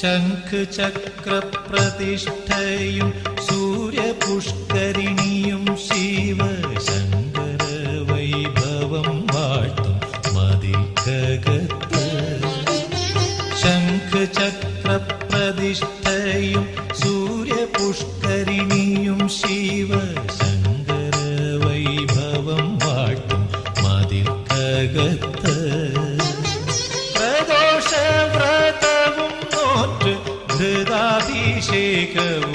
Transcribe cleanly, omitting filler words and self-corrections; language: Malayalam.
ശംഖചക്രപ്രതിഷ്ഠയും സൂര്യപുഷ്കരിണിയും ശിവശങ്കര വൈഭവം വാഴ്ത്തും മതിൽക്കകത്ത്. ശംഖചക്രപ്രതിഷ്ഠയും സൂര്യപുഷ്കരിണിയും ശിവശങ്കര വൈഭവം വാഴ്ത്തും മതിൽക്കകത്ത്. പ്രദോഷവ്രതവും നോറ്റ് ധൃതാഭിഷേകവും